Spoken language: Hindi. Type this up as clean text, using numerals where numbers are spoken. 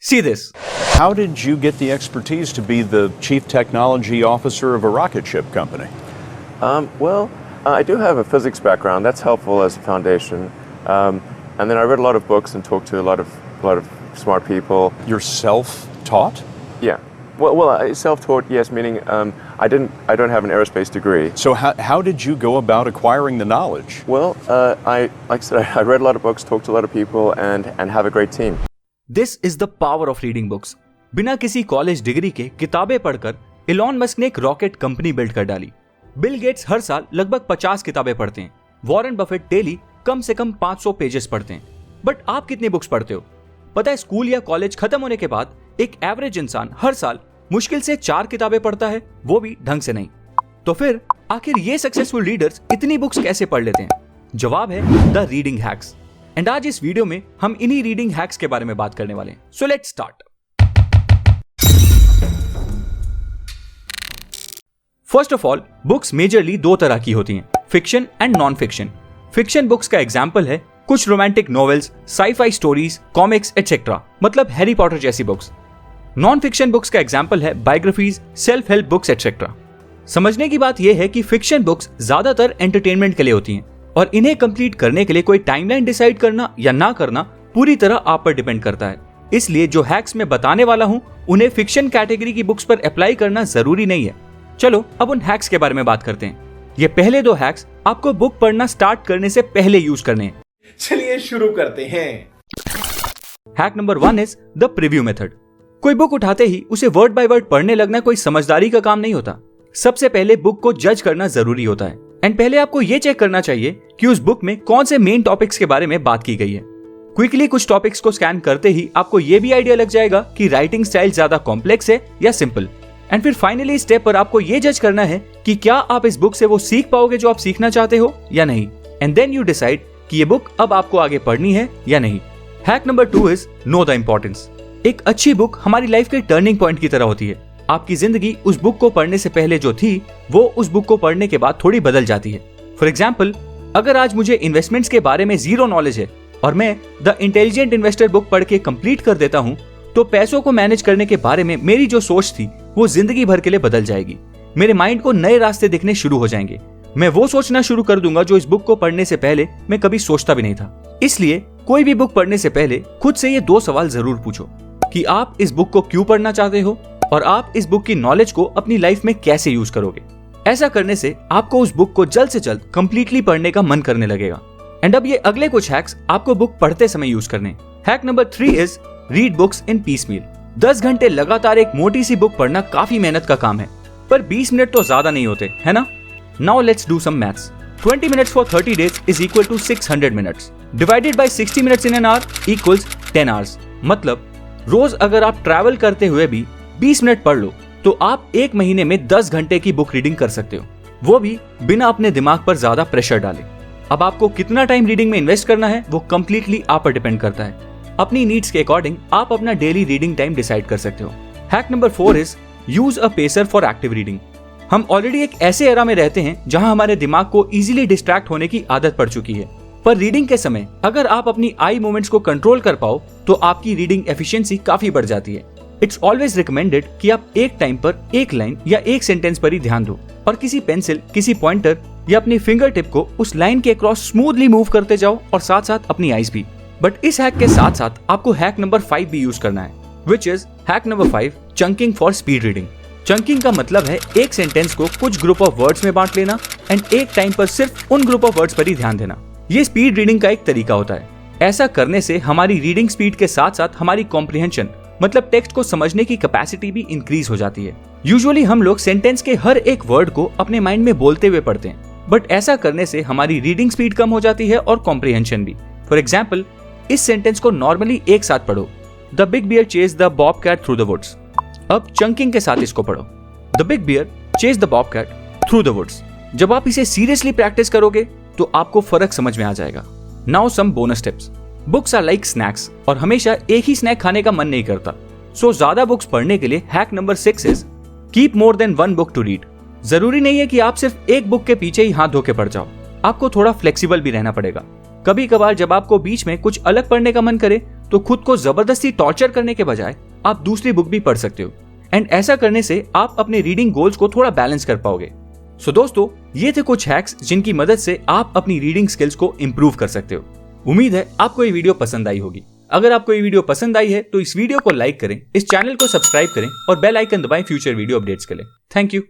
See this. How did you get the expertise to be the chief technology officer of a rocket ship company? I do have a physics background. That's helpful as a foundation. And then I read a lot of books and talked to a lot of smart people. You're self-taught? Yeah. Self-taught, yes, meaning I don't have an aerospace degree. So how did you go about acquiring the knowledge? Like I said, I read a lot of books, talked to a lot of people, and have a great team. This is the power of reading books. बिना किसी कॉलेज डिग्री के किताबें पढ़कर इलॉन मस्क ने एक रॉकेट कंपनी बिल्ड कर डाली। बिल गेट्स हर साल लगभग 50 किताबें पढ़ते हैं। वॉरेन बफेट डेली कम से कम 500 पेजेस पढ़ते हैं। बट आप कितनी बुक्स पढ़ते हो? पता है, स्कूल या कॉलेज खत्म होने के बाद एक एवरेज इंसान हर साल मुश्किल से 4 किताबें पढ़ता है, वो भी ढंग से नहीं। तो फिर आखिर ये सक्सेसफुल रीडर्स इतनी बुक्स कैसे पढ़ लेते हैं? जवाब है द रीडिंग हैक्स। एंड आज इस वीडियो में हम इन्हीं रीडिंग हैक्स के बारे में बात करने वाले हैं। So let's start. First of all, books majorly 2 तरह की होती हैं, fiction and non fiction. Fiction books का एग्जाम्पल है कुछ romantic novels, sci-fi stories, comics etcetera, मतलब हैरी पॉटर जैसी बुक्स। नॉन फिक्शन बुक्स का एग्जाम्पल है biographies, self help books etcetera. समझने की बात यह है कि फिक्शन बुक्स ज्यादातर एंटरटेनमेंट के लिए होती हैं और इन्हें कंप्लीट करने के लिए कोई टाइमलाइन डिसाइड करना या ना करना पूरी तरह आप पर डिपेंड करता है। इसलिए जो हैक्स मैं बताने वाला हूं उन्हें फिक्शन कैटेगरी की बुक्स पर अप्लाई करना जरूरी नहीं है। चलो अब उन हैक्स के बारे में बात करते हैं। ये पहले 2 हैक्स आपको बुक पढ़ना स्टार्ट करने से पहले यूज करने हैं। चलिए शुरू करते हैं। Hack number 1 is the preview method. कोई बुक उठाते ही उसे वर्ड बाय वर्ड पढ़ने लगना कोई समझदारी का काम नहीं होता। सबसे पहले बुक को जज करना जरूरी होता है एंड पहले आपको यह चेक करना चाहिए कि उस बुक में कौन से मेन टॉपिक्स के बारे में बात की गई है। क्विकली कुछ टॉपिक्स को स्कैन करते ही आपको यह भी आइडिया लग जाएगा कि राइटिंग स्टाइल ज्यादा कॉम्प्लेक्स है या सिंपल। एंड फिर फाइनली स्टेप पर आपको यह जज करना है कि क्या आप इस बुक से वो सीख पाओगे जो आप सीखना चाहते हो या नहीं। एंड देन यू डिसाइड कि ये बुक अब आपको आगे पढ़नी है या नहीं। Hack number 2 is know the importance. एक अच्छी बुक हमारी लाइफ के टर्निंग पॉइंट की तरह होती है। आपकी जिंदगी उस बुक को पढ़ने से पहले जो थी वो उस बुक को पढ़ने के बाद थोड़ी बदल जाती है। फॉर एग्जाम्पल, अगर आज मुझे इन्वेस्टमेंट्स के बारे में 0 नॉलेज है और मैं द इंटेलिजेंट इन्वेस्टर बुक पढ़ के कंप्लीट कर देता हूँ, तो पैसों को मैनेज करने के बारे में मेरी जो सोच थी वो जिंदगी भर के लिए बदल जाएगी। मेरे माइंड को नए रास्ते दिखने शुरू हो जाएंगे। मैं वो सोचना शुरू कर दूंगा जो इस बुक को पढ़ने से पहले मैं कभी सोचता भी नहीं था। इसलिए कोई भी बुक पढ़ने से पहले खुद से ये 2 सवाल जरूर पूछो कि आप इस बुक को क्यों पढ़ना चाहते हो और आप इस बुक की नॉलेज को अपनी लाइफ में कैसे यूज करोगे। ऐसा करने से आपको उस बुक को जल्द से जल्द कंप्लीटली पढ़ने का मन करने लगेगा। एंड अब ये अगले कुछ हैक्स आपको बुक पढ़ते समय यूज करने। Hack number 3 is read books in piecemeal. 10 घंटे लगातार एक मोटी सी बुक पढ़ना काफी मेहनत का काम है, पर 20 मिनट तो ज्यादा नहीं होते, है ना? Now let's do some maths. 20 minutes for 30 days is equal to 600 minutes. Divided by 60 minutes in an hour equals 10 hours. मतलब रोज अगर आप ट्रैवल करते हुए भी 20 मिनट पढ़ लो तो आप 1 महीने में 10 घंटे की बुक रीडिंग कर सकते हो, वो भी बिना अपने दिमाग पर ज्यादा प्रेशर डाले। अब आपको कितना टाइम रीडिंग में इन्वेस्ट करना है वो कंप्लीटली आप पर डिपेंड करता है। अपनी नीड्स के अकॉर्डिंग आप अपना डेली रीडिंग टाइम डिसाइड कर सकते हो। Hack number 4 is use a pacer for active reading. हम ऑलरेडी एक ऐसे एरा में रहते हैं जहां हमारे दिमाग को इजीली डिस्ट्रैक्ट होने की आदत पड़ चुकी है, पर रीडिंग के समय अगर आप अपनी आई मूवमेंट्स को कंट्रोल कर पाओ तो आपकी रीडिंग एफिशिएंसी काफी बढ़ जाती है। इट्स ऑलवेज रिकमेंडेड कि आप एक टाइम पर एक लाइन या एक सेंटेंस पर ही ध्यान दो और किसी पेंसिल, किसी पॉइंटर या अपनी फिंगर टिप को उस लाइन के अक्रॉस स्मूथली मूव करते जाओ और साथ साथ अपनी आईज भी। बट इस हैक के साथ साथ आपको हैक नंबर 5 भी यूज करना है, which is hack number 5, chunking for speed reading. Chunking का मतलब है एक सेंटेंस को कुछ ग्रुप ऑफ वर्ड्स में बांट लेना एंड एक टाइम पर सिर्फ उन ग्रुप ऑफ वर्ड्स पर ही ध्यान देना। ये स्पीड रीडिंग का एक तरीका होता है। ऐसा करने से हमारी रीडिंग स्पीड के साथ साथ हमारी कॉम्प्रिहेंशन मतलब टेक्स्ट को समझने की कैपेसिटी भी इंक्रीज हो जाती है। यूजुअली हम लोग सेंटेंस के हर एक वर्ड को अपने माइंड में बोलते हुए पढ़ते हैं, बट ऐसा करने से हमारी रीडिंग स्पीड कम हो जाती है और कॉम्प्रिहेंशन भी। फॉर एग्जाम्पल, इस सेंटेंस को नॉर्मली एक साथ पढ़ो, the big bear chase the bob cat through the woods. अब चंकिंग के साथ इसको पढ़ो, the big bear chase the bob cat through the woods. जब आप इसे सीरियसली प्रैक्टिस करोगे तो आपको फर्क समझ में आ जाएगा। Now some bonus tips. Books are like snacks और हमेशा एक ही स्नैक खाने का मन नहीं करता, सो ज्यादा बुक्स पढ़ने के लिए hack number 6 is keep more than 1 book to read. जरूरी नहीं है कि आप सिर्फ एक बुक के पीछे ही हाथ धो के पढ़ जाओ, आपको थोड़ा फ्लेक्सिबल भी रहना पड़ेगा। कभी कभार जब आपको बीच में कुछ अलग पढ़ने का मन करे तो खुद को जबरदस्ती टॉर्चर करने के बजाय आप दूसरी बुक भी पढ़ सकते हो। एंड ऐसा करने से आप अपने रीडिंग गोल्स को थोड़ा बैलेंस कर पाओगे। सो दोस्तों, ये थे कुछ हैक्स जिनकी मदद से आप अपनी रीडिंग स्किल्स को इंप्रूव कर सकते हो। उम्मीद है आपको ये वीडियो पसंद आई होगी। अगर आपको ये वीडियो पसंद आई है तो इस वीडियो को लाइक करें, इस चैनल को सब्सक्राइब करें और बेल आइकन दबाएं फ्यूचर वीडियो अपडेट्स के लिए। Thank you.